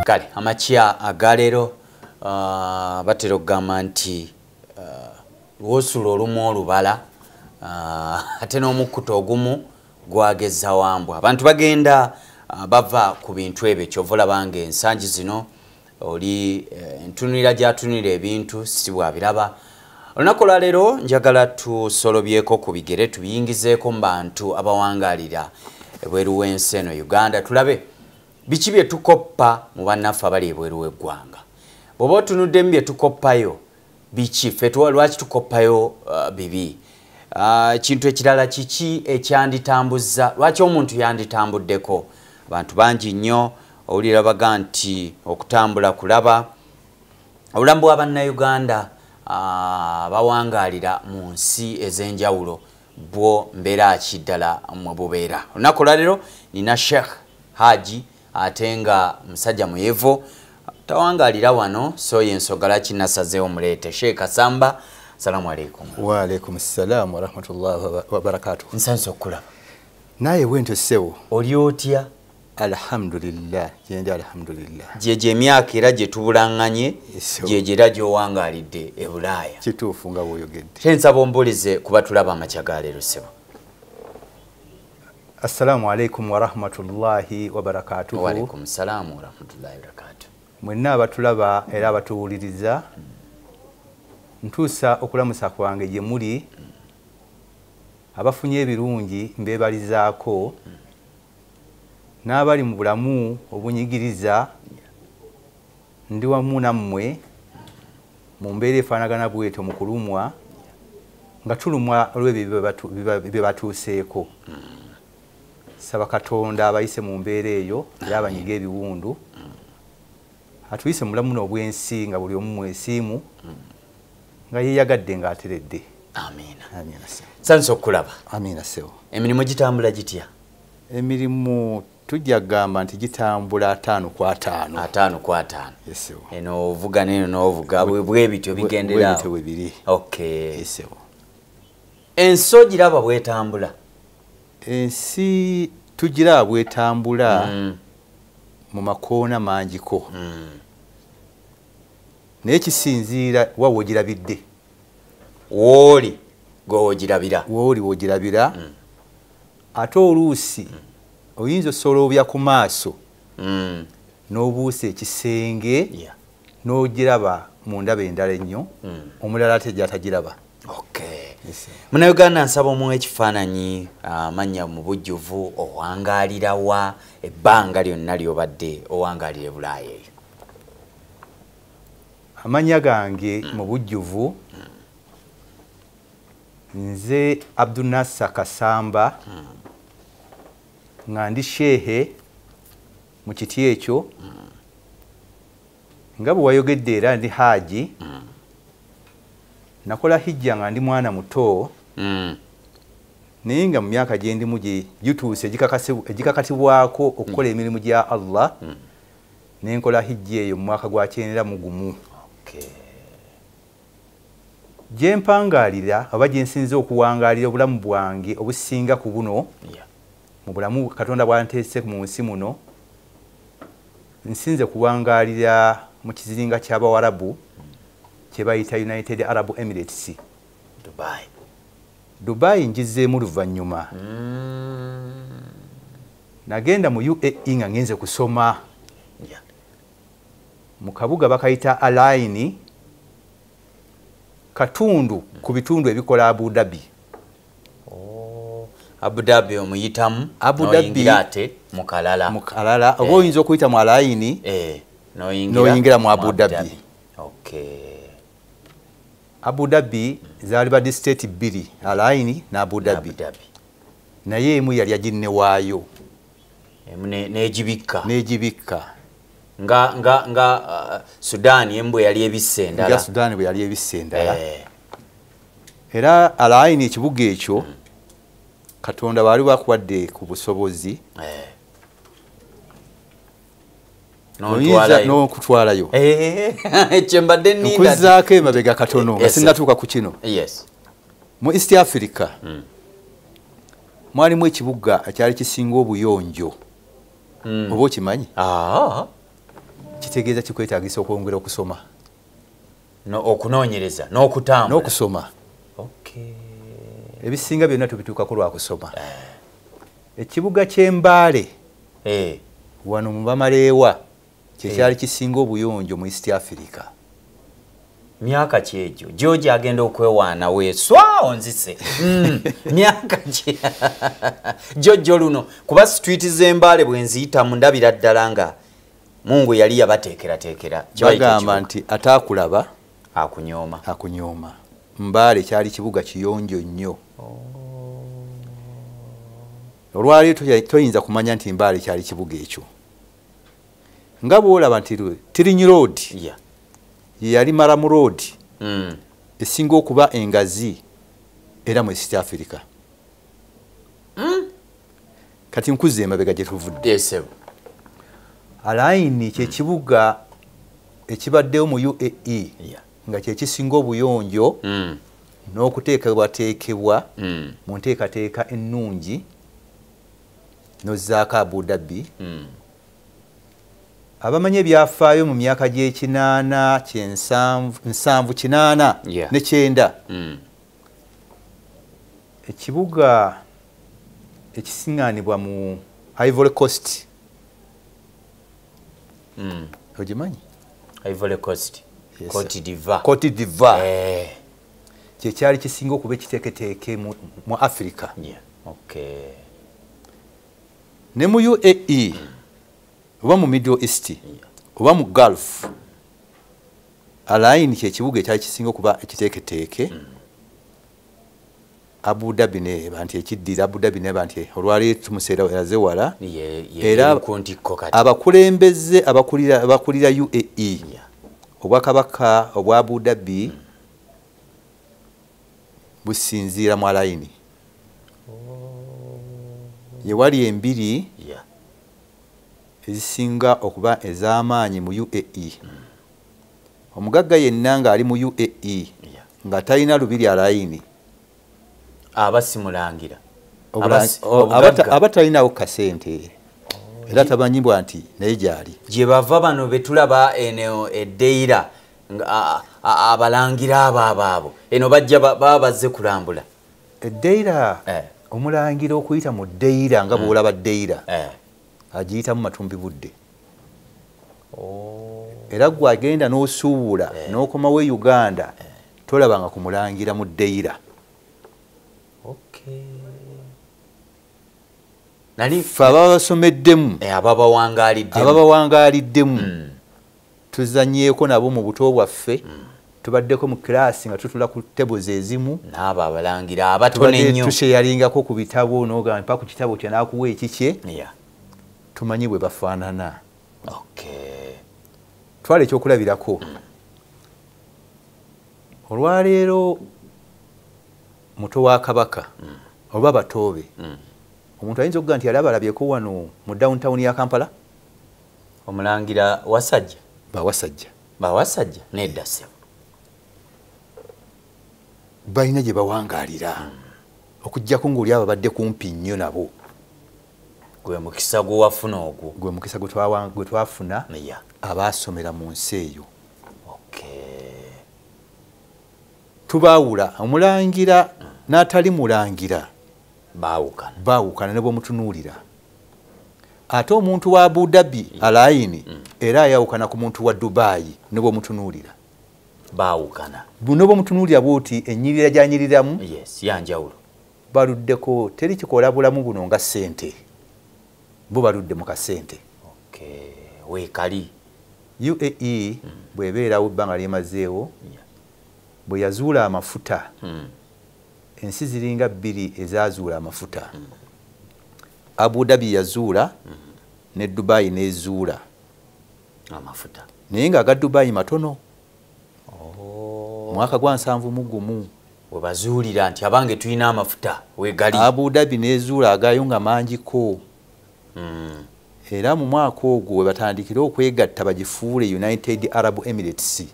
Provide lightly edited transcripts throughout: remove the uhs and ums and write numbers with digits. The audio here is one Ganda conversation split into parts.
Kale amachya agalero batero kugamba nti lwosulo olumu olubala ate n'omukkuto ogumu gwageza wambwa. Abantu bagenda bava ku bintu ebyo kyovola bange ensangi zino oli entunira gyatunira ebintu si bwabiraba. Olunaku lwa leero njagala tusolobyeko ku bigere tubiyingizeeko mu bantu abawangalira ebweru w'ensi eno Uganda tulabe biki bye tukoppa mu bannaffe abali ebweru w'eggwanga. Bw'oba otunuddemu bye tukoppayo biki ffe lwaki tukoppayo bibi. Kintu ekirala kiki ekyanditambuzza lwaki omuntu yanditambuddeko. Abantu bangi nnyo owulira baga nti okutambula kulaba obulamu bw'Abannayuganda bawangalira mu nsi ez'enjawulo bwo mbeera kiddala mwe bubeera. Olunaku lwa leero nina Sheikh Haji ate nga musajja muyevo tawangalira wano so Ensonga laki nasazeewo muleete. Sheikh Kasamba, assalamu alaikum. Wa alaikum assalam wa rahmatullahi wa barakatuh. Nsanso okulaba. Naye wento sewo. Oli otya? Alhamdulillah. Jende alhamdulillah. Jeje emyaka era gye tubulanganye gyegera gy'owangalidde e Bulaaya. Kituufu nga bw'oyogedde. Nsaba ombolize kuba tulaba amakya ga leero sebo. Assalamu alaikum wa rahmatullahi wa barakatuh. Wa alaikum assalam wa rahmatullahi wa barakatuh. Mwenna abatulaba era abatuwuliriza ntuusa okulamusa kwange gye muli abafunye ebirungi mbeebalizaako n'abali mu bulamu obunyigiriza ndi wamu nammwe mu mbeera efaanagana bwetyo mu kulumwa nga tulumwa olw'ebyo bye batuuseeko. Saba Katonda abayise mu mbeera eyo era abanyiga ebiwundu atuyise mu bulamu n'obwensi nga buli omu mwesiimu nga yeeyagadde ng'ateredde. Amiina. Amiina sewo. Sanso okulaba. Amiina sewo. Emirimu gitambula gitya? Emirimu tujja kugamba nti gitambula 5 kwa 5. 5 kwa 5. Yes sewo. Eno ovuga neno n'ovuga bwebityo bigendera. Bwebityo bibiri. Okay. Yes sewo. Enso giraba bwetambula. Ensi tugiraba bwetambula mu makoona mangiko. Naye kisinziira wa wogirabidde. Wooli gw'ogirabira. Wooli wogirabira. Ate oluusi oyinza osolobya ku maaso n'obuusa ekisenge n'ogiraba mu ndaba endala ennyo omulala ate gy'atagiraba. Okay. Munnayuganda nsaba omuwa ekifaananyi amannya mu bujjuvu owangalira wa ebbanga lyonna ly'obadde owangalira e Bulaaya eyo. Amannya gange mu bujjuvu nze Abdunassa Kasamba nga ndi sheehe mu kiti ekyo nga bwe wayogedde era ndi Haji nakola hijja nga ndi mwana muto naye nga mu myaka gye ndimu gituuse egikakatibwako okukola emirimu gya Allah nenkola hijja eyo mu mwaka gwa 91. Gye mpangalira oba gye nsinze okuwangalira obulamu bwange obusinga ku buno mu bulamu Katonda bwanteese mu nsi muno nsinze kuwangalira mu kiziringa ky'Abawarabu kye bayita United Arab Emirates. Dubai njizeemu luvannyuma. Nagenda mu UAE nga ngenze kusoma mu kabuga bakayita Alaini katundu ku bitundu ebikola Abu Dhabi. Abu Dhabi omuyitamu Abu Dhabi ate mukalala oba oyinza okuyita mu Alaini n'oyingira mu Abu Dhabi. Abu Dhabi zaali ba state bbiri Alaini na Abu Dhabi. Naye emu yali aginnewaayo n'egibikka nga Sudan embwe yali ebisse endala. Nga Sudan bwe yali ebisse endala. Era Alaini ekibuga ekyo Katonda baali bakuwadde ku busobozi n'okutwalayo. Kyembadde nninda okuzzaako emabega katono nga sinnatuuka ku kino. Mu East Africa mwalimu ekibuga ekyali kisinga obuyonjo. Oba okimanyi? kitegeeza kikwetaagisa okwongera okusoma okunoonyereza n'okutambula n'okusoma. Ebisinga byonna tubituukako lwa kusoma. Ekibuga ky'Embaale wano mu Bamaleewa kyekyali kisinga obuyonjo mu East Africa. Myaka ki egyo? George agenda okwewaana weeswa onzise. Myaka ki? Jjojjo luno kuba street z'Embaale bwe nziyitamu ndabira ddala nga Mungu yali yabateekerateekera. Bagamba nti ataakulaba akunyooma. Mbaale kyali kibuga kiyonjo nnyo. Olwaleero toyinza kumanya nti Mbaale kyali kibuga ekyo. Nga bw'olaba nti Tirinyi Road yali Maramu Road esinga okuba engazi era mu East Africa. Kati nkuze Emabega gye tuvudde. Alayini ky'ekibuga ekibaddewo mu UAE nga kyekisinga obuyonjo n'okuteekebwateekebwa mu nteekateeka ennungi n'ozzaako Abu Dhabi. Abamanyi ebyafaayo mu myaka gy'ekinaana nsanvu kinaana ne kyenda ekibuga ekisiŋŋaanibwa mu Ivory Coast. Ogimanyi? Ivory Coast. Cote d'Ivoire. Kyekyali kisinga okuba ekiteeketeeke mu Africa. Ne mu UAE oba mu Middle East oba mu Gulf alayini kyekibuga ekyali kisinga okuba ekiteeketeeke. Abu Dhabi neba nti ekiddira Abu Dhabi neba nti olwaleero tumuseera eraze wala era abakulembeze abakulira UAE obwakabaka obwa Abu Dhabi businziira mu alayini. Yewali embiri ezisinga okuba ez'amaanyi mu UAE. Omugagga yenna ng'ali mu UAE nga talina lubiri alayini abasimulangira abatalinawo kasente era tabanyibwa nti naye gyali gye bava bano betulaba eno eddeira abalangira abo eno bajja baba bazze kulambula eddeira. Omulangira okuyita mu ddeira nga bw'olaba ddeira agiyitamu Matumbi Budde. Era gwe agenda n'osuubula n'okomawo e Uganda tolabanga kumulangira mu ddeira. Ffe ababasomeddemu ababawangaaliddemu tuzanyeeko nabo mu buto bwaffe tubaddeko mu kiraasi nga tutula ku tebozi ezimu n'abo abalangira abatono ennyo tusheyalingako ku bitabo n'ogamba mpa ku kitabo kye n'akuwa ekikye tumanyi bwe bafaanana. Twala ekyokulabirako olwaleero muto wa Kabaka oba Batoobe omuntu ayinza okuga nti yali abalabyeko wano mu downtown ya Kampala. Omulangira Wasajja bawasajja nedda ssebo balina gye bawangaalira okuggyako ng'oli ababadde kumpi nnyo nabo. Gwe mukisa gwe wafuna ogwo. Gwe mukisa gwe twafuna abaasomera mu nsi eyo. Tubaawula omulangira n'atali mulangira baawukana ne bw'omutunuulira. Ate omuntu wa Abu Dhabi alayini era ayawukana ku muntu wa Dubai ne bw'omutunuulira. Baawukana. Ne bw'omutunuulira bw'oti ennyirira gy'anyiriramu yanjawulo. Baluddeko teri kikola bulamu buno nga ssente. Bo baludde mu kasente. Weekali. UAE bw'ebeerawo ebbanga lyemazeewo bwe yazuula amafuta ensi ziringa bbiri ezaazuula amafuta. Abu Dhabi yazuula ne Dubai n'ezuula amafuta naye ng'aga Dubai matono. Mwaka gwa 71 we bazuulira nti abange tulina amafuta wegali. Abu Dhabi n'ezuula agayo nga mangiko. Era mu mwaka ogwo we batandikira okwegatta bagifuule United Arab Emirates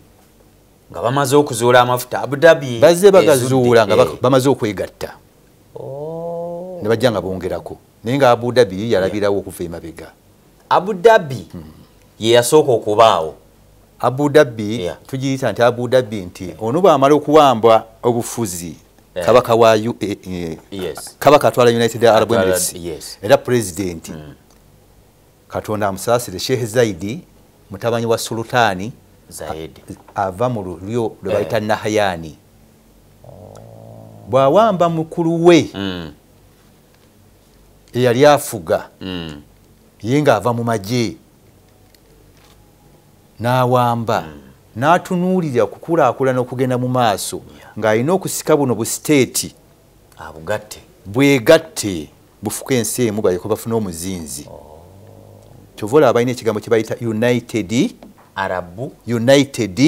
nga bamaze okuzuula amafuta. Abu Dhabi bazze bagazuula nga bamaze okwegatta ne bajja nga bongerako naye nga Abu Dhabi yalabirawo okuva Emabega. Abu Dhabi ye yasooka okubaawo Abu Dhabi tugiyita nti Abu Dhabi nti ono bw'amala okuwamba obufuzi kabaka wa kabaka atwala United Arab Emirates era president Katonda amusaasire Sheikh Zaidi mutabanyi wa Sultani Zaidi ava mu lulyo lwe bayita Nahayani bw'awamba mukulu we eyali afuga ye ng'ava mu magye n'awamba n'atunuulira okukulaakulana okugenda mu maaso ng'alina okusika buno bu state abugatte bwegatte bufuka ensi emu baleko bafuna omuzinzi kyova olaba balina ekigambo kye bayita United Arabu United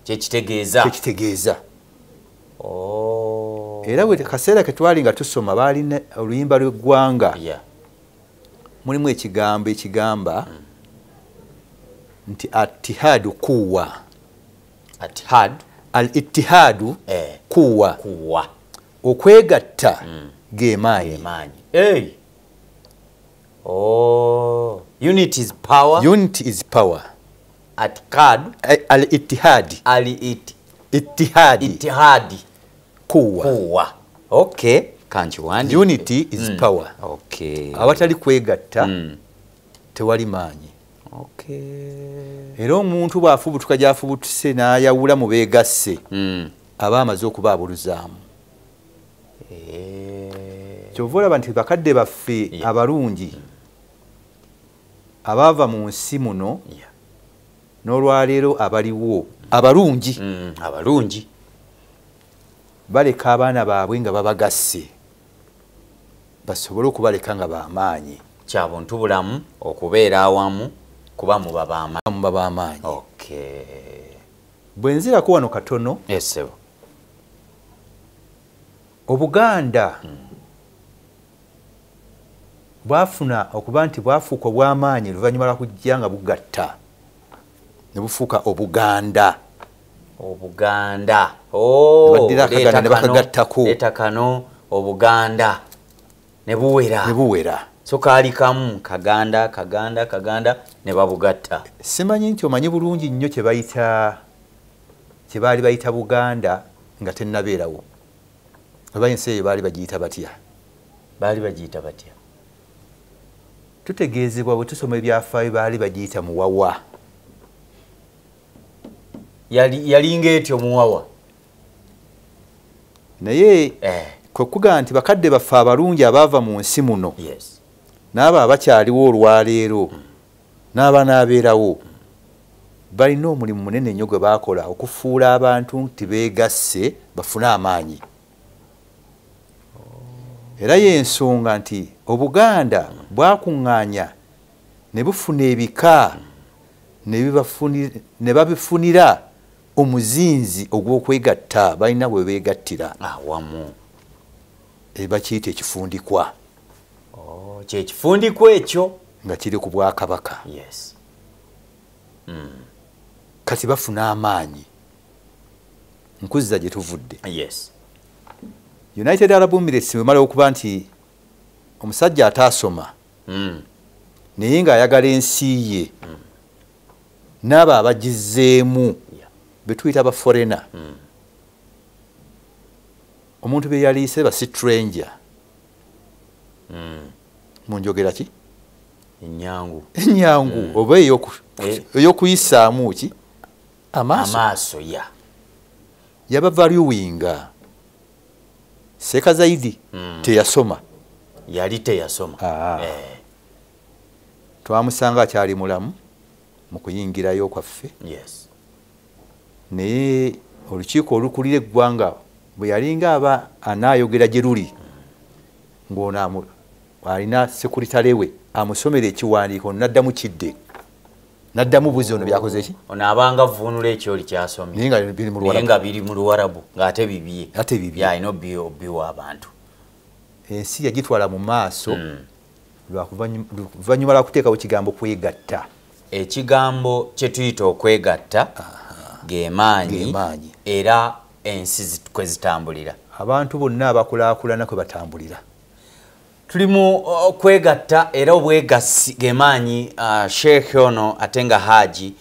kyekitegeeza era bwe kaseera ke twali nga tusoma baalina oluyimba lw'eggwanga mulimu ekigambo ekigamba nti atihadu kuwa al-ittihadu kuwa okwegatta gemaanyi unity is power al-ittihadi kuwa okay kanchiwandi unity is power awatali kwegatta tewali maanyi era omuntu bw'afubutuka gy'afubutuse n'ayawula mu beegasse aba amaze okubaabuluzaamu kyova olaba nti bakadde baffe abalungi abaava mu nsi muno n'olwaleero abaliwo abalungi baleka abaana baabwe nga babagasse basobole okubaleka nga b'amaanyi kya buntu bulamu okubeera awamu kuba muba b'amaanyi bwe nzirako wano katono Obuganda bwafuna okuba nti bwafuuka obw'amaanyi luvannyuma lwa kujja nga bugatta ne bufuuka Obuganda ne bakagattako leeta kano Obuganda ne buwera so kaali kamu Kaganda ne babugatta. Simanyi nti omanyi bulungi nnyo kye baali bayita Buganda nga tennabeerawo. Oba ensi eyo baali bagiyita batya? Tutegeezebwa bwe tusoma ebyafaayo baali bagiyita Muwawa. Yali ng'etyo Muwawa. Naye kwe kugaa nti bakadde baffe abalungi abaava mu nsi muno n'abo abakyaliwo olwaleero n'abanaabeerawo balina omulimu munene nnyo gwe baakola okufuula abantu nti beegasse bafune amaanyi. Era y'ensonga nti Obuganda bwakuŋŋaanya ne bufuna ebika ne babifunira omuzinzi ogw'okwegatta balina bwe beegattira awamu. Bakiyita ekifundikwa. Kyekifundikwa ekyo nga kiri ku Bwakabaka. Kati bafuna amaanyi. Nkuzza gye tuvudde. United Arab Emirates bwemala okuba nti omusajja ataasoma naye ng'ayagala ensi ye n'abo abagizzeemu be tuyita ba foreigner. Omuntu be yaliise ba stranger. Munjogera ki? Ennyangu oba ey'okuyisaamu ki? Amaaso yaba valuinga. Seka Zaidi teyasoma. Yali teyasoma. Twamusanga akyali mulamu mu kuyingirayo kwaffe. Naye olukiiko olukulira eggwanga bwe yalinga aba anaayogera gye luli ng'ono alina sekuritale we amusomera ekiwandiiko n'addamu kidde n'addamu buzi ono byakoze ki? Ono abanga vvuunula ekyoli kyasomye naye nga biri mu Luwarabu ng'ate bibye. Alina obbiwa abantu. Ensi yagitwala mu maaso luvannyuma lwa kuteekawo ekigambo kwegatta. Ekigambo kye tuyita okwegatta gemaanyi era ensi kwe zitambulira. Abantu bonna abakulaakulana kwe batambulira. tulimu kwegatta era obwegassi gemaanyi Sheikh ono atenga Haji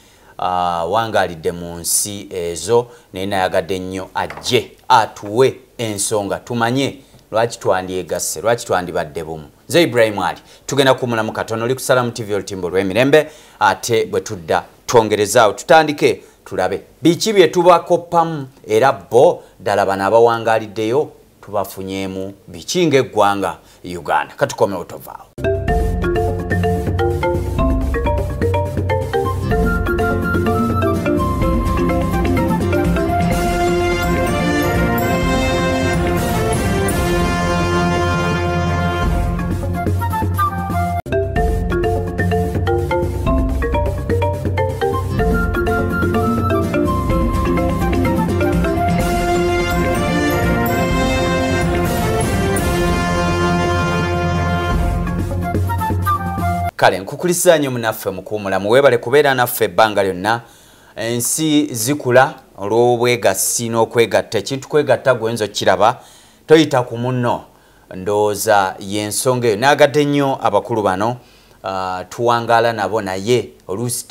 wangalidde mu nsi ezo naye nayagadde nnyo ajje atuwe ensonga tumanye lwaki twandyegasse lwaki twandibadde bumu. Nze Ibrahim Ali tugenda kumulamu katono oli ku Salamu TV olutimbo lw'emirembe ate bwe tudda twongerezaawo tutandike tulabe biki bye tubakoppamu era bo ddala bano abawangaliddeyo tubafunyeemu biki ng'eggwanga Uganda. Katukomewo tovaawo. Kale nkukulisa nnyo munaffe mukuumulamu weebale kubeera naffe ebbanga lyonna ensi zikula olw'obwegassi n'okwegatta ekintu kwegatta gwenzo kiraba toyita ku munno ndowooza y'ensonga eyo naagadde nnyo abakulu bano tuwangaala nabo naye oluusi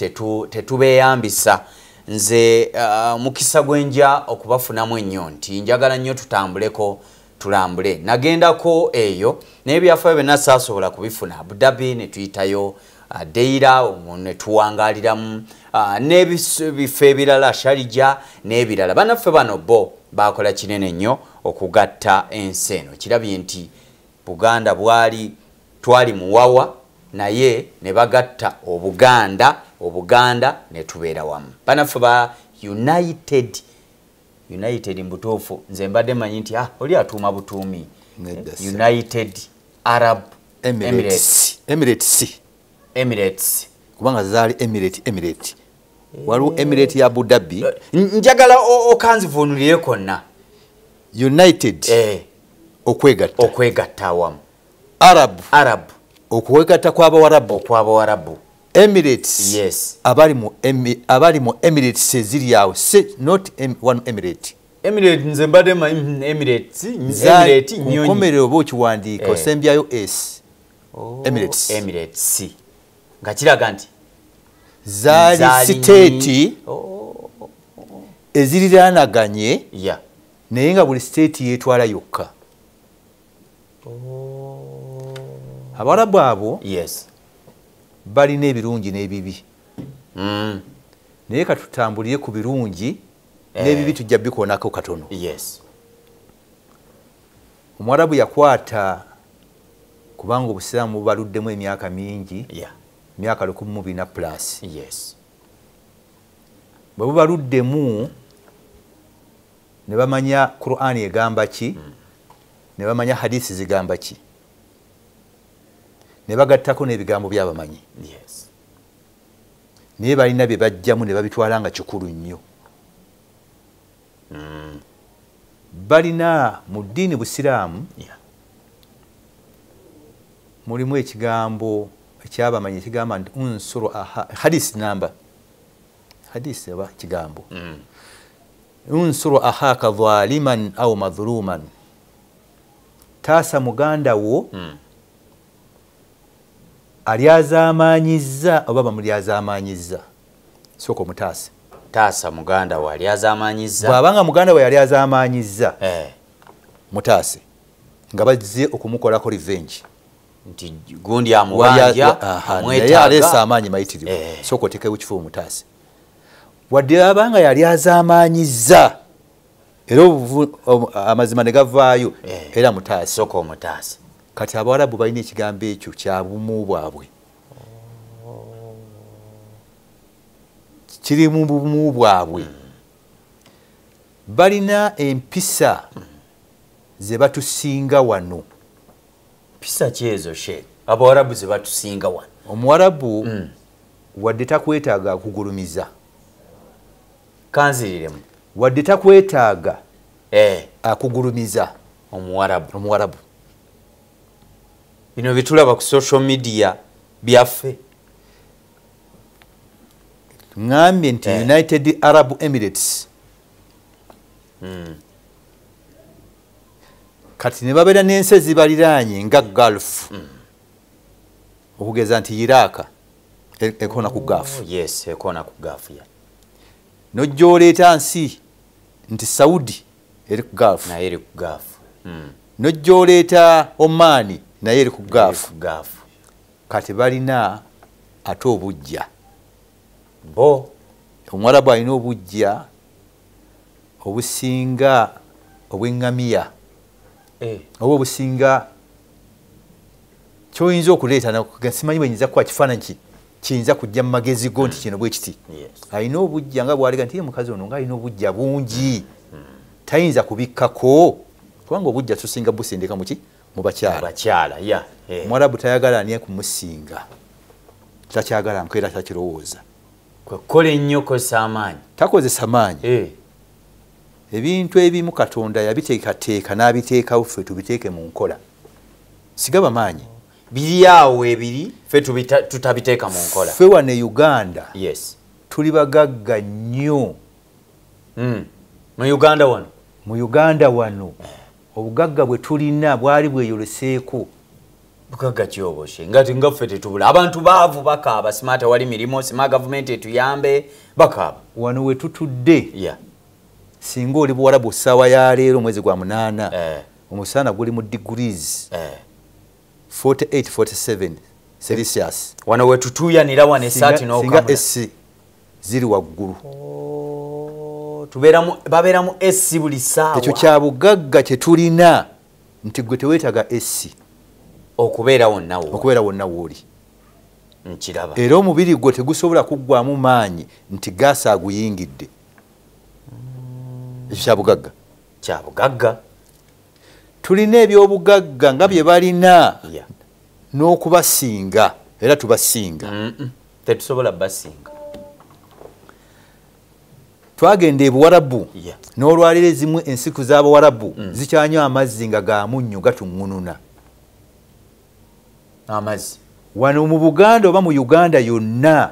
tetubeeyambisa nze mukisa gwenja okubafunamu ennyo nti njagala nnyo tutambuleko tulambule nagendako eyo n'ebyafaayo byonna saasobola kubifuna Abu Dhabi ne tuyitayo Deira ne tuwangaliramu n'ebifo ebirala Sharija n'ebirala banaffe bano bo bakola kinene nnyo okugatta ensi eno kirabye nti Buganda twali muwawa naye ne bagatta Obuganda ne tubeera wamu banaffe ba United mbutuufu nze mbadde manyi nti oli atuuma butuumi United Arab Emirates kubanga zaali Emirate waliwo Emirate ya Abu Dhabi njagala okanzivuunulire konna United okwegatta awamu Arab okwegatta kw'Abawarabu Emirates yes abali mu Emirates eziri awo not one Emirate nze mbadde Emirates nnyo nkomerero oba okiwandiika osembyayo S Emirates nga kiraga nti zaali state eziriraanaganye naye nga buli state yeetwala yokka Abarabu abo balina ebirungi n'ebibi naye katutambulire ku birungi n'ebibi tujja bikoonako katono. Omwarabu yakwata kubanga obusiraamu bubaluddemu emyaka mingi myaka 12 plus bwe bubaluddemu ne bamanya Qur'an egamba ki ne bamanya hadisi zigamba ki ne bagattako n'ebigambo by'abamanyi naye balina bye bajjamu ne babitwala nga kikulu nnyo balina mu ddiini busiraamu mulimu ekigambo ekyabamanyi ekigamba nti unsuru hadisi oba kigambo unsuru ahaka dhaliman au madhuluman taasa muganda wo alyazaamanyizza oba bamulyazaamanyizza sooka omutaase taasa muganda we alyazaamanyizza bw'abanga muganda we yalyazaamanyizza mutaase nga bazze okumukolako revenge nti gundi amubanja naye aleesa amaanyi mayitirivu sooka otekewo kifo omutaase wadde abanga yalyazaamanyizza era amazima ne gavaayo era mutaase sooka omutaase kati Abawarabu balina ekigambo ekyo kya bumu bwabwe kiri mu bumu bwabwe balina empisa ze batusinga wano mpisa kyezo Abawarabu ze batusinga wano Omuwarabu wadde takwetaaga kugulumiza kanziriremu wadde takwetaaga akugulumiza Omuwarabu bino bitulaba ku social media byaffe ngambye nti United Arab Emirates kati ne babeera n'ensi ezibaliraanye nga Gulf okugeza nti Iraq ekona ku Gulf yes ekona ku Gulf ya nojjooleeta nsi nti Saudi eri ku Gulf naye eri ku Gulf nojjooleeta Oman naye eri ku Gulf Gulf kati balina ate obujja bo Omwarabu alina obujja obusinga obw'eŋŋamiya oba obusinga kyoyinza okuleeta simanyi bwenyinza kuba kifaananyi kiyinza kujja mu magezi go nti kino bwe kiti alina obujja nga bw'alega nti ye mukazi ono nga alina obujja bungi tayinza kubikkako kubanga obujja tusinga busindika muki mu bakyala Omwarabu tayagala ani kumusinga takyagala nkeera takirowooza kwekola ennyo kozesa amaanyi takozesa maanyi ebintu ebimu Katonda yabiteekateeka n'abiteekawo ffe tubiteeke mu nkola sigaba maanyi biri awo ebiri ffe tutabiteeka mu nkola ffe wano e Uganda yes tuli bagagga nnyo mu Uganda wano obugagga bwe tulina bwali bweyoleseeko bugagga kyoboshe nga ffe tetubula abantu baavu bakaaba simaata wali mirimu sima gavumenti etuyambe bakaaba wano we tutudde singa oli Buwarabu ssaawa ya leero omwezi gwa 8 omusana guli mu degrees 48-47 Celsius wano we tutuuyanira wano esaati n'okamula singa ziri waggulu babeeramu esi buli ssaawa ekyo kya bugagga kye tulina nti gwe teweetaga esi okubeera wonna wooli nkiraba era omubiri gwe tegusobola kuggwamu maanyi nti gaasa aguyingidde ekyo kya bugagga tulina ebyobugagga nga bye balina n'okubasinga era tubasinga tetusobola basinga twagenda e Buwarabu n'olwaliro ezimu ensiku z'Abawarabu zikyanywa amazzi nga ga munnyo gatuŋŋununa amazzi wano mu Buganda oba mu Uganda yonna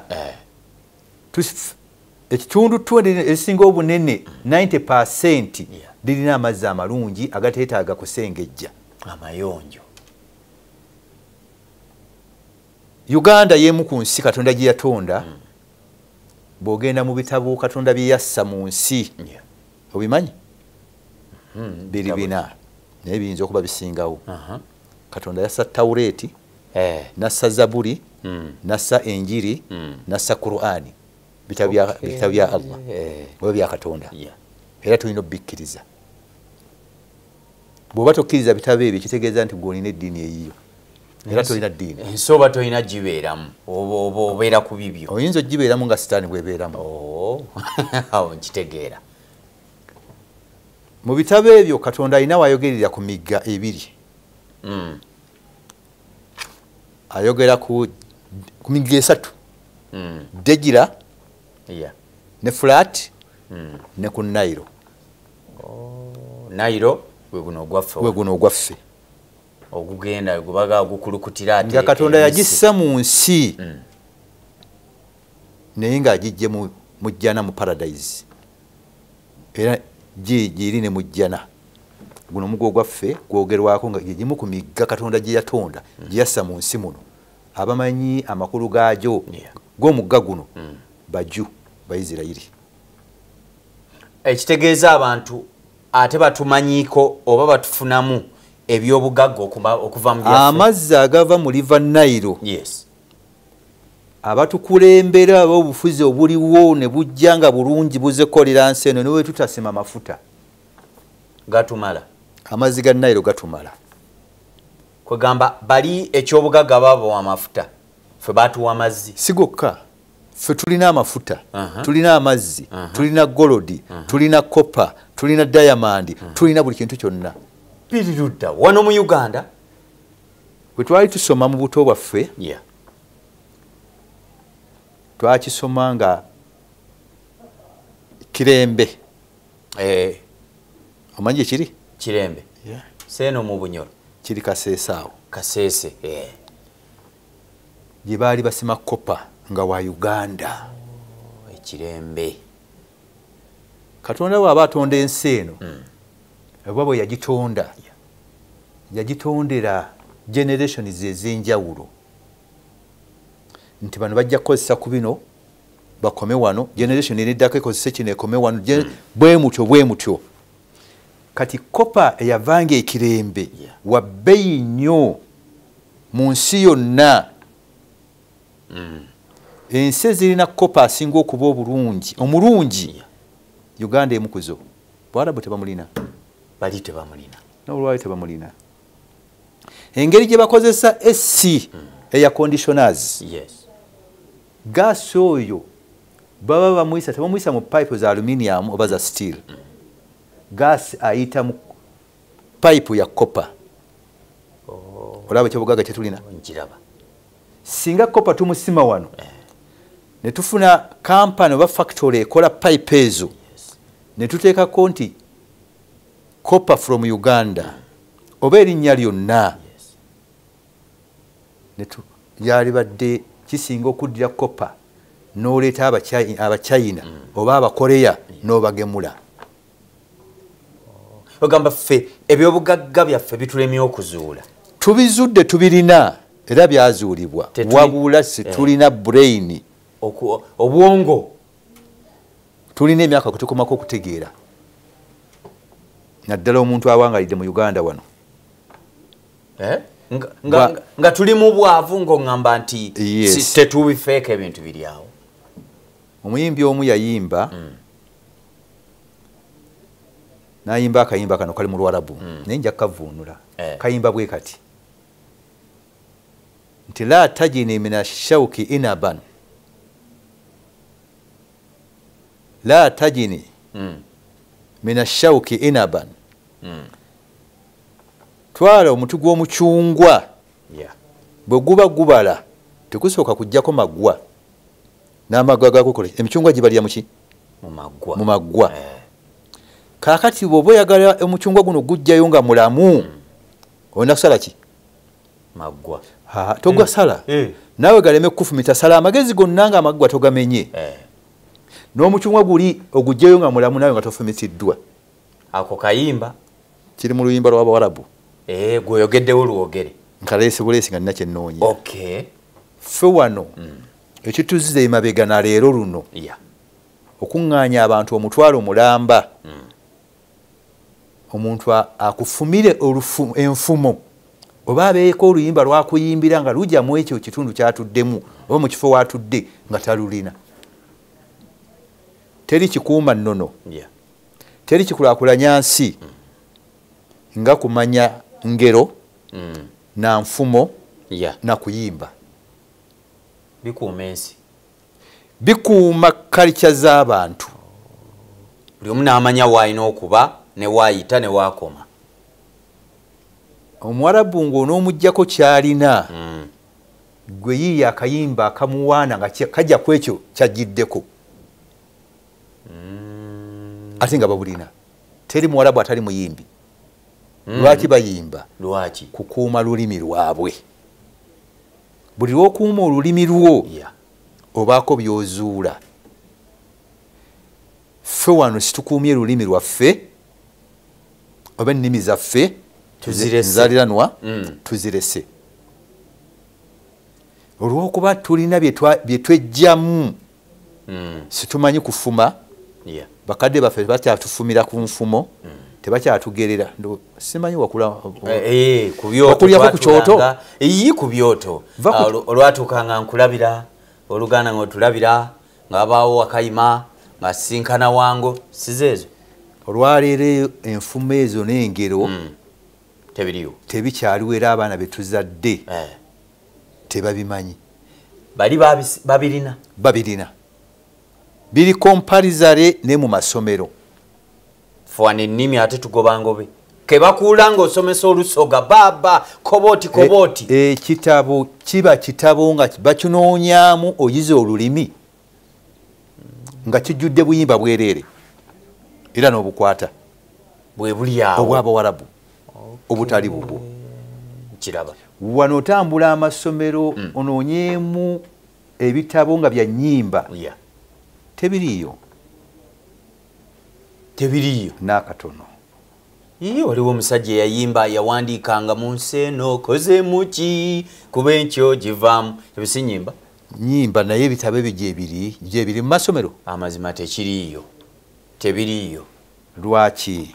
ekitundu ekisinga obunene 90% lirina amazzi amalungi agateetaaga kusengejja amayonjo Uganda y'emu ku nsi Katonda gye yatonda bw'ogenda mu bitabo Katonda bye yassa mu nsi obimanyi biri bina naye biyinza okuba bisingawo Katonda yassa Tawureeti nassa Zaburi nassa Enjiri nassa Qur'ani bitabo bya Allah oba bya Katonda era tulina obikkiriza bw'oba tokkiriza bitabo ebyo kitegeeza nti gw'olina eddiini eyiyo era tolina ddiini ensoba tolina gibeeramu obeera ku bibyo oyinza ogibeeramu nga sitaani bw'ebeeramu awo nkitegeera mu bitabo ebyo Katonda alina wayogerera ku migga ebiri ayogera ku migga esatu Dejira ne Fulaati ne ku Nairo we guno ogwaffe ogugenda gubaga gukulukutira ate nga Katonda yagissa mu nsi naye ng'agijje mu jjana mu paradise era gyeri ne mu jjana guno mugo gwaffe gwogerwako nga gimu ku migga Katonda gye yatonda gye yassa mu nsi muno abamanyi amakulu gaagyo g'omugga guno bajju Bayisirayiri ekitegeeza abantu ate batumanyiiko oba batufunamu ebyobugagga okuva mu byaffe amazzi agava mu River Nile abatukulembera ab'obufuzi obuliwo ne bujja nga bulungi buzekolera nsi eno niwe tutasima mafuta gatumala amazzi ga Nile gatumala kwegamba bali ekyobugagga babawa amafuta ffe batuwa amazzi sigokka ffe tulina amafuta tulina amazzi tulina golodi tulina copper tulina diamond tulina buli kintu kyonna birirudda wano mu Uganda bwe twali tusoma mu buto bwaffe twakisoma nga kirembe omanyi ekiri kirembe seeno mu Bunyoro kiri Kaseesaawo Kaseese gye baali basima copper nga wa Uganda ekirembe Katonda bw'aba atonda ensi eno oba bwe yagitonda yagitondera generations ez'enjawulo nti bano bajja kukozesa ku bino bakome wano generation eneddako ekozesa kino ekome wano bwe mutyo kati kopa eyavanga ekirembe wa bbeeyi nnyo mu nsi yonna ensi ezirina kopa asinga okuba omulungi Uganda emu kuzo Bwarabu tebamulina n'olwali tebamulina engeri gye bakozesa AC air conditioners gaasi oyo baba bamuyisa tebamuyisa mu pipe za aluminium oba za steel gaasi ayita mu pipe ya kopa olaba ekyobugaga kyetulina singa kopa tumusima wano ne tufuna kampani oba factory ekola pipe ezo ne tuteekako nti kopa from Uganda oba erinnya lyonna yalibadde kisinga okuddira kopa n'oleeta abachina oba abakoreya n'obagemula ogamba ffe ebyobugagga byaffe bitulemye okuzuula tubizudde tubirina era byazuulibwa wabula situlina brain obwongo tulina emyaka kutukomako okutegeera naddala omuntu awangalidde mu Uganda wano nga tuli mu bwavu ng'oŋŋamba nti tetubifeeko ebintu biri awo omuyimbi omu yayimba n'ayimba akayimba kano kali mu Lwarabu naye nja kukavuunula kayimba bwe kati nti la tajini mina shauki inaban la tajini mina shauki inaban twala omuti gw'omucungwa bwe guba gubala tekusooka kujjako maggwa n'amaggwa gakukola emicungwa gibalya muki mu maggwa kaakati bw'oba oyagala omucungwa guno gujjayo nga mulamu olina kusala ki maggwa togasala naawe galeme kufumita sala amagezi gonna nga amaggwa togamenye n'omucungwa guli ogujjayo nga mulamu naawe nga tofumitiddwa ako kayimba kiri mu luyimba lw'Abawarabu gweoyogeddewo lwogere nkaleese buleesi nga nina kyennoonya ffe wano ekituzize Emabega na leero luno okuŋŋaanya abantu omutwalo mulamba omuntu akufumire enfumo oba abeeko oluyimba lwakuyimbira nga lujja mu ekyo kitundu kyatuddemu oba mu kifo watudde nga talulina teri kikuuma nnono teri kikulaakulanya nsi nga kumanya ngero na nfumo na kuyimba bikuuma ensi bikuuma kalica z'abantu buli omu n'amanya w'alina okuba ne waayita ne waakoma Omuwarabu ng'onoomuggyako kyalina gwe yiiya akayimba akamuwaana nga kajja ku ekyo kyajjiddeko ate nga babulina teri Muwarabu atali muyimbi lwaki bayimba kukuuma lulimi lwabwe buli lw'okuuma olulimi lwo obaako by'ozuula ffe wano situkuumye lulimi lwaffe oba ennimi zaffe nzaaliranwa tuzirese olw'okuba tulina bye twejjamu situmanyi kufuma bakadde baffe bakyatufumira ku nfumo tebakyatugerera simanyi wakulyako ku kyoto ku byoto olwatuukanga nkulabira oluganda ng'otulabira ng'abaawo wakayima ng'asinkana wango sizeezo olwaleero enfumo ezo n'engero tebikyaliwo era abaana betuzadde tebabimanyi babirina biri komparizare ne mu masomero fwana ennimi ate tugoba ngobe kebakuula ng'osomesa olusoga baba kobooti ekitabo kiba kitabo nga bakinoonyamu oyize olulimi nga kijjudde buyimba bwereere era n'obukwata bwe buli awo obw'Abawarabu obutali bubwo kiraba wano otambula amasomero onoonyeemu ebitabo nga bya nnyimba tebiriiyo n'akatono Iyo waliwo omusajja yayimba yawandiikanga mu nsi eno koze muki kuba enkyo givaamu ebyo si nyimba nyimba naye ebitabo ebyo gyebiri mu masomero amazima tekiriiyo tebiriiyo lwaki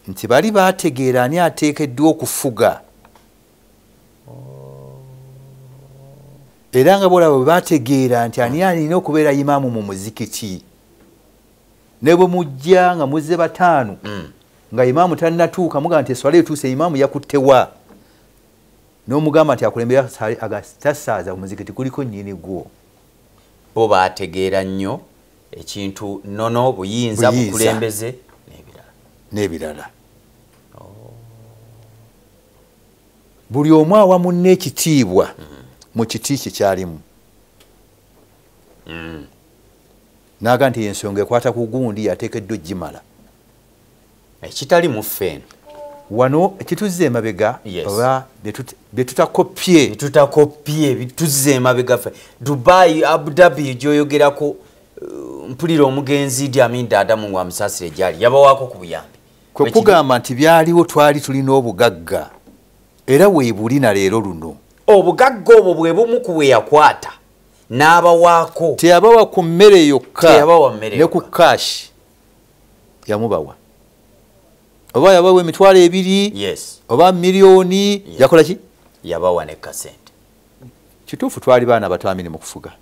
nti bali bategeera ani ateekeddwa okufuga era nga bolaba bwe bategeera nti ani alina okubeera imaamu mu muzikiti ne bwe mujja nga muzze bataano nga imaamu tannatuuka mugamba nti eswala etuuse imaamu yakuttewa n'omugamba nti akulembera tasaaza ku muzikiti kuliko nnyini gwo bo bategeera nnyo ekintu nono buyinza bukulembeze n'ebirala buli omu awamu n'ekitiibwa mu kiti kye kyalimu n'aga nti ensonga ekwata ku gundi yateekeddwa ogimala ekitali mu ffeeno wano ekituzza emabega oba byetutakopye bituzza emabega ffe Dubai Abu Dhabi gyoyogerako mpulira omugenzi Idi Amin Dadamu wa Musasire gyali yabawaako ku buyambi kwe kugamba nti byaliwo twali tulina obugagga era weebuli na leero luno obugagga obwo bwe bumu ku bwe yakwata n'abawaako teyabawa ku mmere yokka ne ku kashi yamubawa oba yabawa emitwalo 2 oba miliyoni yakola ki yabawa ne kasente kituufu twali baana batwamini mu kufuga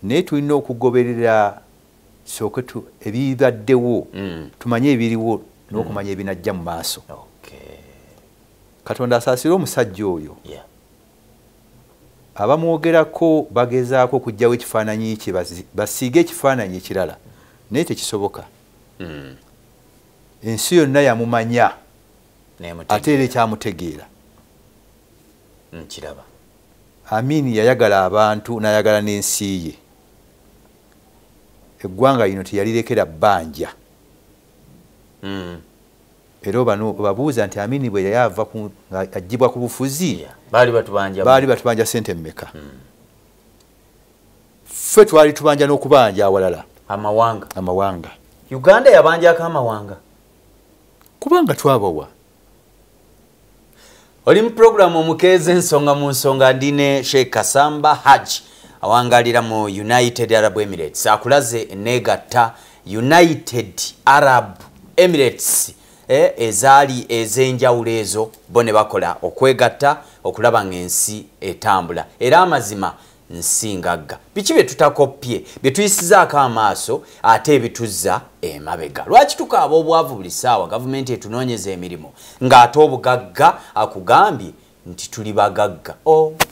naye tulina okugoberera sooke ebibaddewo tumanye ebiriwo n'okumanya ebinajja mu maaso Katonda asaasire omusajja oyo abamwogerako bagezaako okugyawo ekifaananyi kye basiige ekifaananyi ekirala naye tekisoboka ensi yonna yamumanya ate era ekyamutegeera Amini yayagala abantu n'ayagala n'ensi ye eggwanga lino teyalirekera bbanja era bano babuuza nti Amini bwe yava ajjibwa ku bufuzi baali batubanja sente mmeka ffe twali tubanja n'okubanja awalala amawanga Uganda yabanjako amawanga kubanga twabawa oli mu programu omukeeze ensonga mu nsonga ndine Sheikh Kasamba Haji awangalira mu United Arab Emirates akulaze negatta United Arab Emirates ezaali ezenjawulo ezo bo ne bakola okwegatta okulaba ng'ensi etambula era amazima nsingagga biki bye tutakopye bye tuyisizaako amaaso ate ebituzza emabega lwaki tukaaba obwavu buli ssaawa gavumenti etunoonyeza emirimu ng'ate obugagga akugambye nti tuli bagagga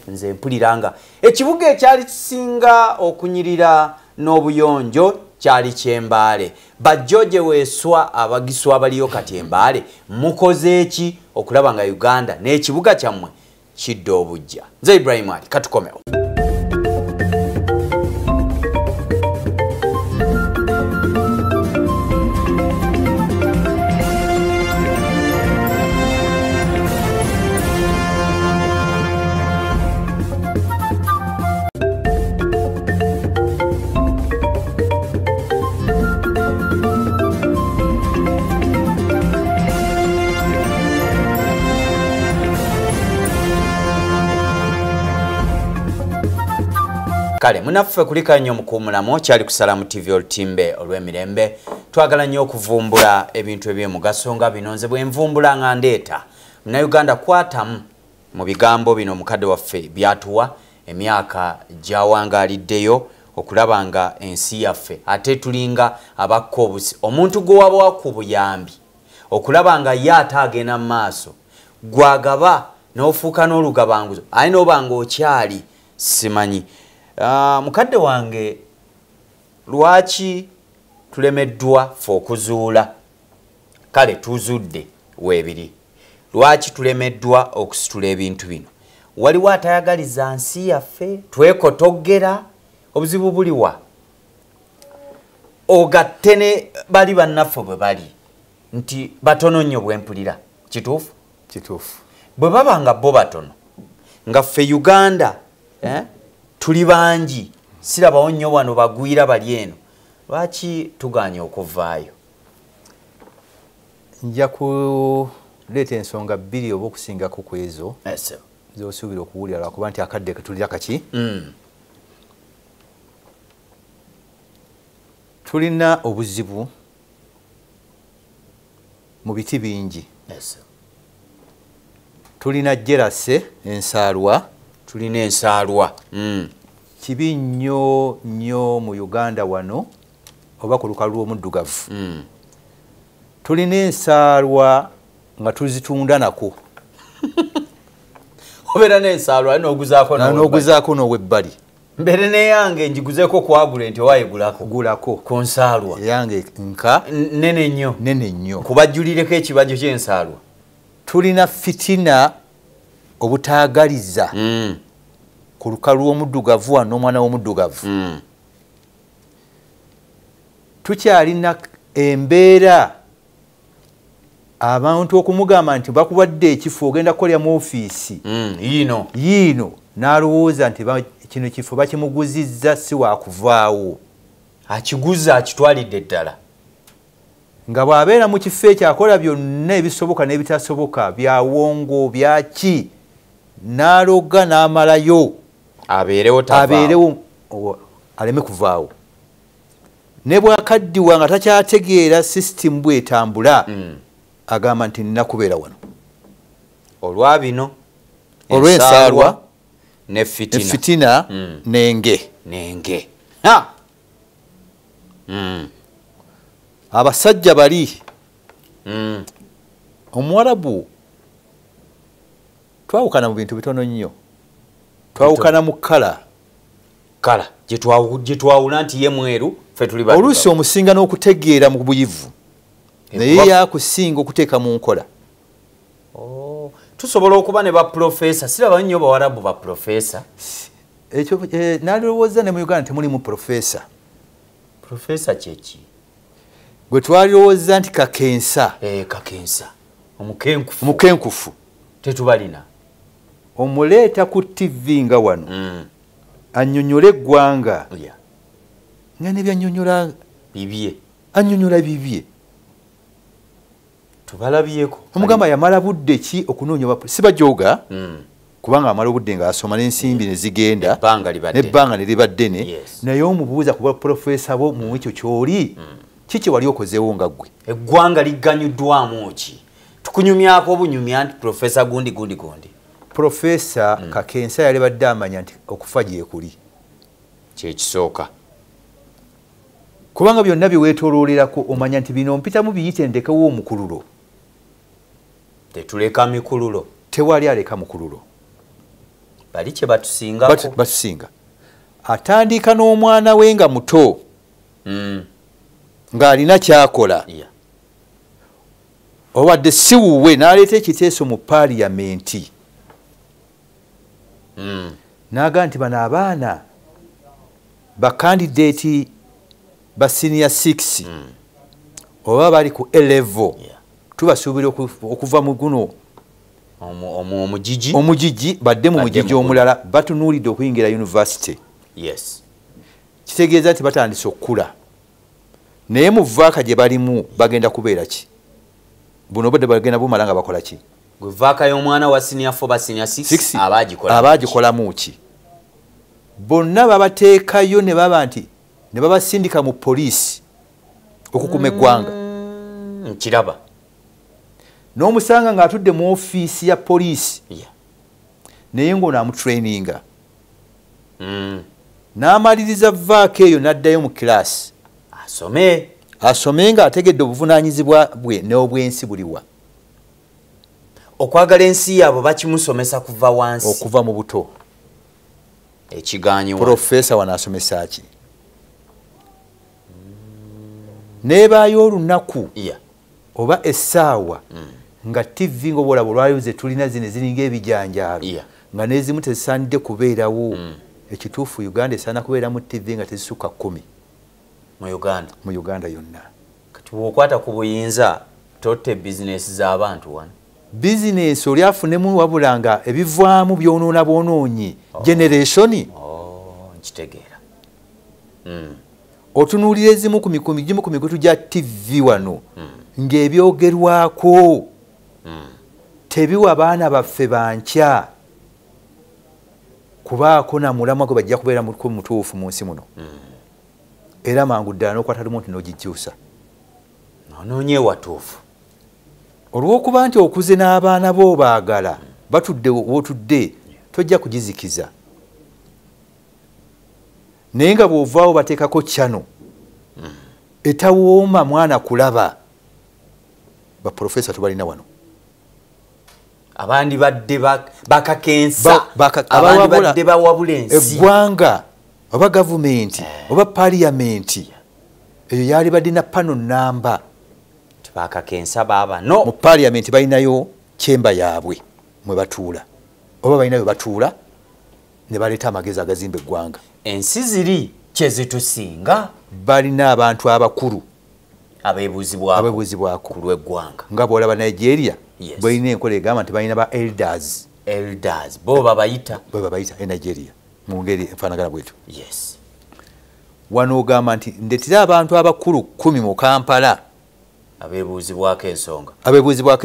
nze mpulira nga ekibuga ekyali kisinga okunyirira n'obuyonjo kyali Kyembaale bajjo gye weeswa abagiswa abaliyo kati Embaale mukoze eki okulaba nga Uganda n'ekibuga kyammwe kidda obujja nze Ibrahim Ali katukomewo kale munaffe kulika nnyo mukuumulamu kyali kusala mu TV olutimbe olw'emirembe twagala nnyo okuvumbula ebintu eby'omugaso nga bino nze bwe nvumbula nga ndeeta Munnayuganda kwatamu mu bigambo bino mukadde waffe byatuwa emyaka gyawangaaliddeyo okulaba nga ensi yaffe ate tulinga abakka obusi omuntu gwe wabawa ku buyambi okulaba nga ye ate agenda mu maaso gwagaba n'ofuuka n'olugabanguzo aye n'oba nga okyali simanyi mukadde wange lwaki tulemeddwa fe okuzuula kale tuzudde weebiri lwaki tulemeddwa okusitula ebintu bino waliwo atayagaliza nsi yaffe twekotoggera obuzibu buliwa ogatte ne bali bannaffe bwe bali nti batono nnyo bwempulira kituufu bwe baba nga bo batono nga ffe Uganda tuli bangi sirabawo nnyo wano bagwira bali eno lwaki tuganye okuvaayo nja kuleeta ensonga bbiri oba okusingako ku ezo zosuubira okuwulira lwakuba nti akadde ketulira kaki. Tulina obuzibu mu biti bingi. Tulina jerase ensaalwa. Tulina ensaalwa. Kibi nnyo nnyo mu Uganda wano oba ku lukalu lw'omuddugavu. Tulina ensaalwa nga tuzitunda nako. Obeera n'ensaalwa n'oguzaako n'ow'ebbali. Mbere neyange njiguzeeko kwagula nti owayigulako. Gulako. Ku nsaalwa. Yange nka. Nene nnyo. Nene nnyo. Kubajjulireko ekibajjo ky'ensaalwa. Tulina fitina obutaagaliza. Ku lukalu lw'omuddugavu wano n'omwana w'omuddugavu. Tukyalina embeera abantu okumugamba nti bakuwadde ekifo ogenda kukolera mu ofiisi yiino n'alowooza nti kino kifo bakimuguzizza si wakuvaawo. Akiguza akitwalidde ddala. Nga bw'abeera mu kifo ekyo akola byonna ebisoboka n'ebitasoboka byawongo byaki n'aloga n'amalayo abeerewo aleme kuvaawo. Ne bw'akaddiwa nga takyategeera sisitimu bw'etambula agamba nti nina kubeera wano olwa bino olw'ensaalwa ne fitina n'enge. Abasajja bali Omuwarabu twawukana mu bintu bitono nnyo. Twawukana mu kala gye twawula nti ye mweru ffe tuli baddugavu. Oluusi omusinga n'okutegeera mu buyivu naye yakusinga okuteeka mu nkola. Tusobola okuba ne baprofesa. Siraba nnyo Bawarabu baprofesa. Ekyo nalowooza ne mu Uganda temulimu profesa. Profesa kyeki? Gwe twalowooza nti kakensa. Kakensa omukenkufu. Omukenkufu tetubalina. Omuleeta ku TV nga wano annyonnyola eggwanga nga ne byannyonnyola bibye. Annyonnyola bibye. Tubalabyeko. Omugamba yamala budde ki okunoonya sibajooga kubanga amala obudde ng'asoma n'ensimbi ne zigenda n'ebbanga ne liba ddene naye omubuuza kuba profesa bo mu ekyo ky'oli kiki wali okozeewo nga ggwe. Eggwanga ligganyuddwamu ki? Tukunyumyako obunyumya nti profesa gundi. Profesa Kakensa yali badde amanya nti okufa gyekuli kyekisooka. Kubanga byonna byeweetooloolerako omanya nti bino mpitamu biyite ndekewo omukululo. Tetuleka mikululo. Tewali aleka mukululo. Bali kye batusingako. Batusinga. Atandika n'omwana we nga muto ng'alina kyakola. Owadde si wuwe n'aleeta ekiteeso mu paaliyamenti. N'agamba nti bano abaana bakandideeti ba senior 6 oba bali ku A-level tubasuubira okuva mu guno omugigi badde mu mugigi omulala batunuulidde okuyingira university. Kitegeeza nti batandise okukula naye mu vaaka gye balimu bagenda kubeera ki? Buno bodde bagenda bumala nga bakola ki? Vaaka y'omwana wa senior 4 ba senior 6 abaagikolamu ki? Bonna babateekayo ne baba nti ne babasindika mu poliisi okukuma eggwanga. Kiraba. N'omusanga ng'atudde mu ofiisi ya poliisi naye ng'onaamutraininga. N'amaliriza vaaka eyo n'addayo mu kiraasi asome nga ategedde obuvunaanyizibwa bwe n'obwensi buliwa. Okwagala ensi yaabwe bakimusomesa kuva wansi. Okuva mu buto. Ekigaanyi profesa wanaasomesa ki? Neebaayo olunaku oba essaawa nga TV ng'oboolaba olwaliwo ze tulina zino ziringa ebijanjaalo nga n'ezimu tezisaanidde kubeerawo. Ekituufu Uganda esaana kubeeramu TV nga tezisukka 10 mu Uganda yonna. Kati bw'okwata ku buyinza totte bizinesi z'abantu wano. Bizinesi oli afunemu wabula nga ebivaamu byonoona bwonoonyi generation. Nkitegeera. otunuulira ezimu ku mikutu gya TV wano ng'ebyogerwako tebiwa baana baffe bankya kubaako na mulamwa gwe bajja kubeera mutuufu mu nsi muno era mangu ddala n'okwatalimu nti n'ogijjuusa nonoonye watuufu olw'okuba nti okuze n'abaana bo baagala batudde wotudde tojja kugizikiza naye nga bw'ovaawo bateekako kyano etawooma mwana kulaba baprofesa tubalina wano abandi badde bakakensa abandi badde bawabula ensi eggwanga oba gavumenti oba paliyamenti eyo yali badde na pano namba tebakakensa baba no mu paliyamenti balinayo kyemba yaabwe mwe batuula oba balinayo batuula ne baleeta amagezi agazimba eggwanga ensi ziri kyezitusinga balina abantu abakulu abeebuuzibwako ku lw'eggwanga nga bw'olaba Nigeria Yes. balina enkola egamba nti balina ba elders bo babayita e Nigeria mu ngeri enfaanagana bwetu yes wano ogamba nti ndetera abantu abakulu 10 mu Kampala abeebuuzibwako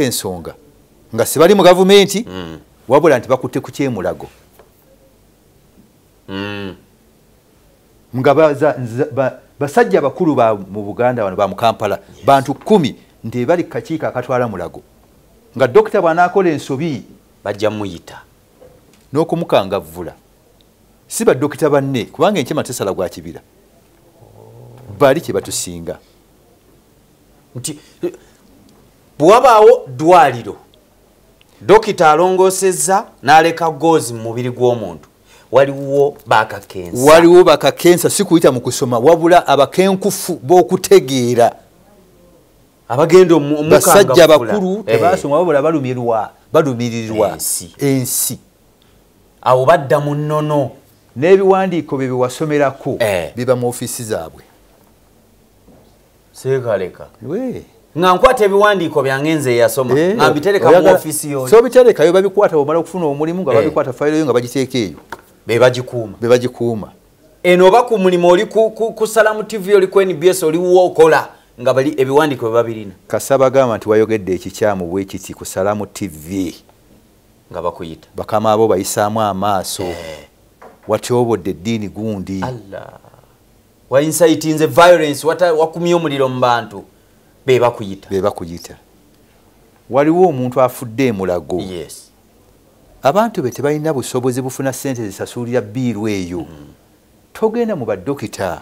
ensonga nga sibali mu gavumenti wabula nti bakutte ku kyemulago nga basajja bakulu mu Buganda wano ba mu Kampala bantu 10 nti bali kakiiko akatwala mulago nga dokita bw'anaakola ensobi bajja muyita n'okumukangavvula si badokita banne kubanga enkima tesala gwa kibira bali kye batusinga nti bw'wabaawo ddwaliro dokita alongoosezza n'aleka goozi mu mubiri gw'omuntu waliwo bakakensa si kuyita mu kusoma wabula abakenkufu b'okutegeera abagenda basajja bakulu tebasoma wabula balumirirwa ensi awo badda mu nnono n'ebiwandiiko bye biwasomerako biba mu ofiisi zaabwe seekaleka nga nkwata ebiwandiiko byange nze eyasoma nga mbitereka mu ofiisi yo so biterekayo babikwata bw'omala okufuna omulimu nga babikwata fayiro yo nga bagiteeka eyo be bagikuuma eno oba ku mulimu oli ku Salamu TV oli ku NBS oliwo okola nga bali ebiwandiiko bye babirina Kasaba gamba nti wayogedde ekikyamu bwe kiti ku Salamu TV nga bakuyita bakama abo bayisaamu amaaso watyobodde eddiini gundi waincitinze violence wakumye omuliro mu bantu be bakuyita waliwo omuntu afudde emulago abantu be tebalina busobozi bufuna ssente zisasulira biiru eyo togenda mu badokita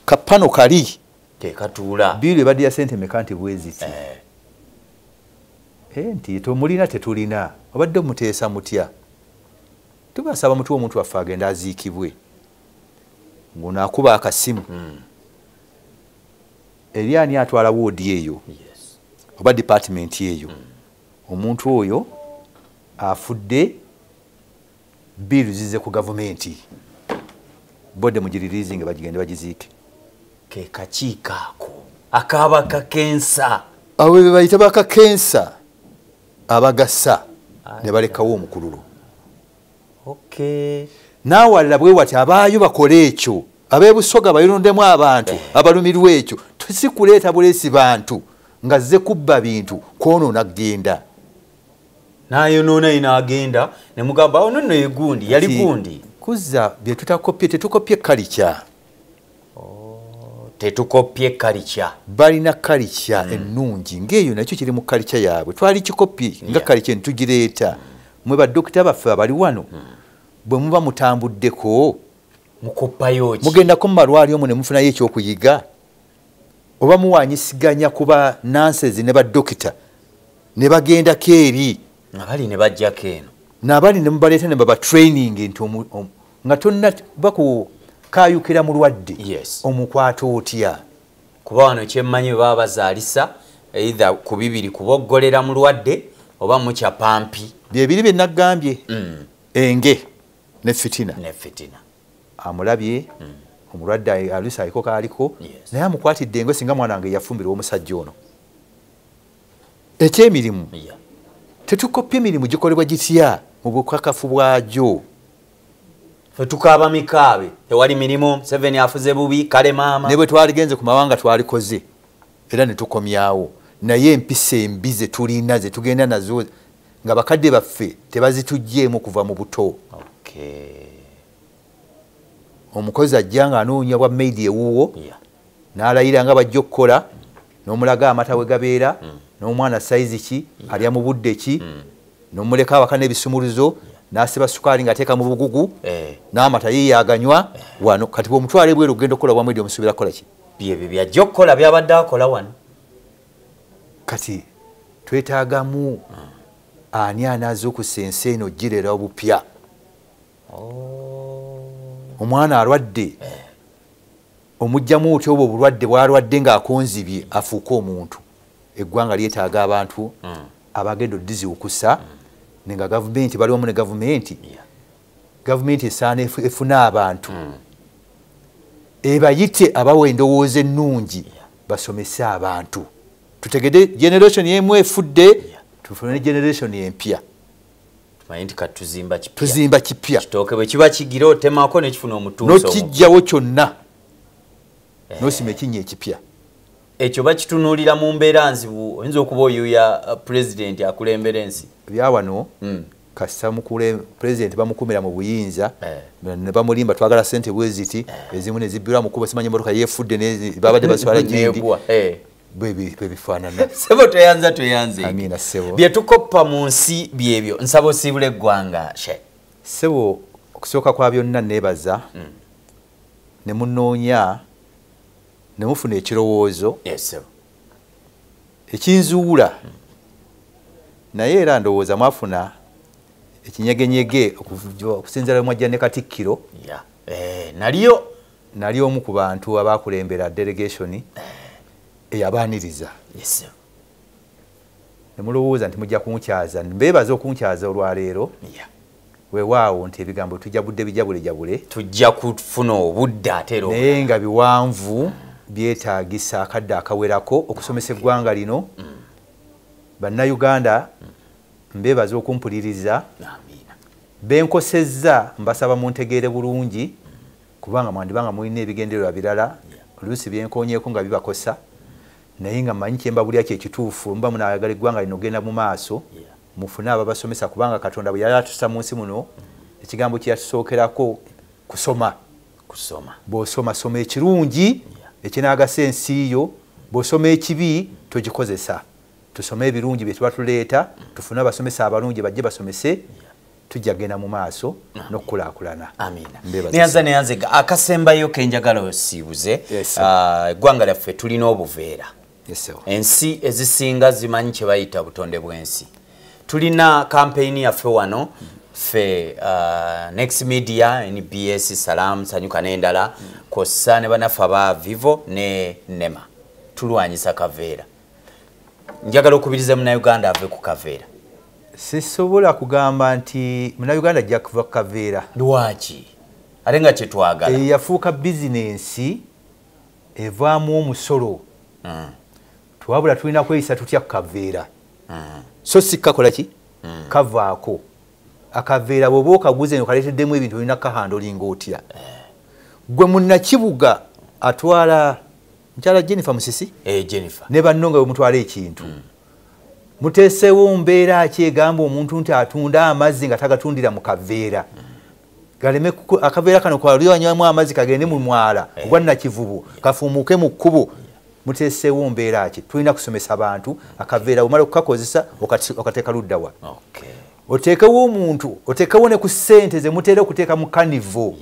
kapano kali tekatuula biiru ebadde ya ssente meka nti bweziti nti tomulina tetulina obadde muteesa mutya tubasaba mutu omuntu waffe agenda aziikibwe ng'ono akuba akasimu eri ani atwala woodi eyo oba dipaatimenti eyo omuntu oyo afudde biiru zize ku gavumenti bode mugiririzi nga bagigende bagiziike ke kakiiko ako akaaba kakensa awo be bayita bakakensa abagasa ne balekawo omukululo n'awalala bwe wati abaayo bakole ekyo ab'ebusoga bayirondemu abantu abalumirwa ekyo tusikuleeta buleesi bantu nga zze kubba bintu kwono nagenda nayonoona inagenda ne mugamba ono nno ye gundi yali gundi kuzza bye tutakopye tetukopye kalica tetukopye kalica balina kalica ennungi ng'eyo nakyo kiri mu kalica yaabwe twali kikopye nga kalica entugireeta mwe badokita baffe abali wano bwe muba mutambuddeko mukoppayoki mugendako mu malwali omwo ne mufunayo ekyokuyiga oba muwanyisiganya kuba nansezi ne badokita ne bagendako eri abali ne bajjako eno n'abali ne mubaleeta ne baba training nti nga tonna bakukayukira mulwadde omukwata otya kuba wano kyemmanyi bwe baba bazaalisa either ku bibiri kuboggolera mulwadde oba mukyapampi byebiri bye naggambye enge ne fitina amulabye omulwadde alusi aliko kaaliko naye amukwatidde engo singa mwana wange yafumbirwa omusajja ono ekyemirimu tetukopye emirimu gikolebwa gitya mu bukakafu bwagyo fe tukaba mikabe tewali mirimo 7 afuze bubi kale mama ne bwe twaligenze ku mawanga twalikoze era ne tukomyawo naye empisa embize tulina ze tugenda nazo nga bakadde baffe tebazitujjeemu kuva mu buto. Omukozi ajja nga anoonya bwa maidi ewuwo n'alayira nga bajja okukola n'omulaga amata we gabeera n'omwana sayizi ki alya mu budde ki n'omuleka awaka n'ebisumuluzo n'asiba sukaali ng'ateeka mu bugugu n'amata yeeyaganywa wano kati bw'omutwala ebweru ogenda okukola bwa maidi omusuubira kukola ki byebyo byajja okukola byabadde akola wano. Kati twetaagamu ani anaaza okussa ensi eno girera obupya. Omwana alwadde omugjamu otyo obwo obulwadde bwalwadde ng'akonzibye afuuka omuntu. Eggwanga lyetaaga abantu abagenda oddiziwukusa nenga gavumenti bali wamu ne gavumenti. Gavumenti esaana efune abantu ebayite abawa endowooza ennungi basomese abantu. Tutegede generation yemu efudde tufune generation empya. Tumanyi kati tuzimba kipya. Kitooke bwe kiba kigira otemaako ne kifuna omutuuso. N'okijjawo kyonna n'osima ekinnya ekipya. Ekyo bakitunuulira mu mbeera nzibu oyinza okuba oyuya president akulembera ensi. Byawano kasita president bamukumira mu buyinza ne bamulimba twagala ssente bweziti ezimu ne zibbirwa mukuba simanyi emmotoka yeefudde babadde baswala gindi. Bifaanana. Sebo toyanze. Amina sebo. Bye tukoppa mu nsi byebyo nsaba osiibula eggwanga she. Sebo okusooka kwa byonna neebaza ne munoonya ne mufuna ekirowoozo ekinzuula naye era ndowooza mwafuna ekinyegenyege okusinziira mwajja ne Katikkiro naliyo omu ku bantu abaakulembera delegation eyabaaniriza. Ne mulowooza nti mujja kunkyaza mbeebaza okunkyaza olwaleero weewaawo nti ebigambo tujja budde bijabule tujja kufuna obudde ate naye nga biwanvu byetaagisa akadde akawerako okusomesa eggwanga lino. Bannayuganda mbeebaza okumpuliriza benkosezza mbasaba muntegeere bulungi kubanga mwandibanga mulina ebigendererwa birala oluusi byenkoonyeeko nga bibakosa naye nga mmanyi kyemba buli aki ekituufu mba munaayagala eggwanga lino ogenda mu maaso mufune ababasomesa kubanga Katonda bwe yali atussa mu nsi muno ekigambo kye yatusookerako kusoma. Bw'osoma soma ekirungi ekinaagasa ensi yo, bw'osoma ekibi togikozesa. Tusome ebirungi bye tuba tuleeta tufune abasomesa abalungi bajje basomese tujja genda mu maaso n'okukulaakulana. Neyanze akasembayo kenjagala osiibuze eggwanga lyaffe tulina obuveera. Ensi ezisinga zimanyi kye bayita butonde bw'ensi. Tulina kampeyini yaffe wano ffe Next Media, NBS, Salam, Sanyuka n'endala kw'ossa ne bannaffe aba Vivo ne Nema tulwanyisa kaveera. Njagala okubiriza Munnayuganda ave ku kaveera. Sisobola kugamba nti Munnayuganda ajja kuva ku kaveera. Lwaki? Ate nga kye twagala. Yafuuka bizinensi evaamu omusolo. Twabula tulina kweyisa tutya ku kaveera. So si kakola ki? Kavaako. Akaveera bw'oba okaguze okaleeteddemu ebintu olina kahandolinga otya. Gwe munnakibuga atwala Mchala Jennifer Musisi? Jennifer. Ne banno nga bwemutwala ekintu. Muteesewo mbeera ki egamba omuntu nti atunda amazzi nga tagatundira mu kaveera. Galeme akaveera kano kwaliyo anywamu amazzi kagende mu mwala ogwa Nakivubu kafuumuke mu kkubo. Muteesewo mbeera ki? Tulina kusomesa abantu akaveera omala okukakozesa okateeka luddawa. Oteekewo omuntu oteekewo ne ku ssente ze muteera okuteeka mu kanivo.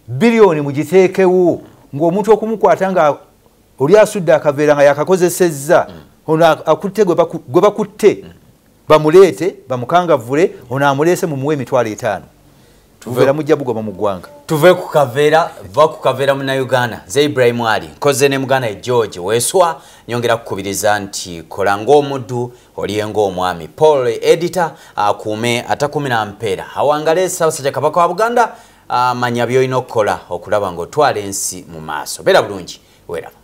Bilioni mugiteekewo ng'omuntu okumukwata nga oli asudde akaveera nga yakakozesezza ono akutte gwe bakutte bamuleete bamukangavvule ono amuleese mumuwe emitwalo 5 tuveera mujja bugoma mu ggwanga. Tuve ku kaveera va ku kaveera Munnayuganda. Nze Ibrahim Ali nkoze ne muganda George Weeswa nyongera kukubiriza nti kola ng'omuddu oliye ng'omwami. Paul editor akuume atakumira mpeera awangale Ssaabasajja Kabaka wa Buganda manya by'olina okukola okulaba ng'otwala ensi mu maaso. Beera bulungi weeraba.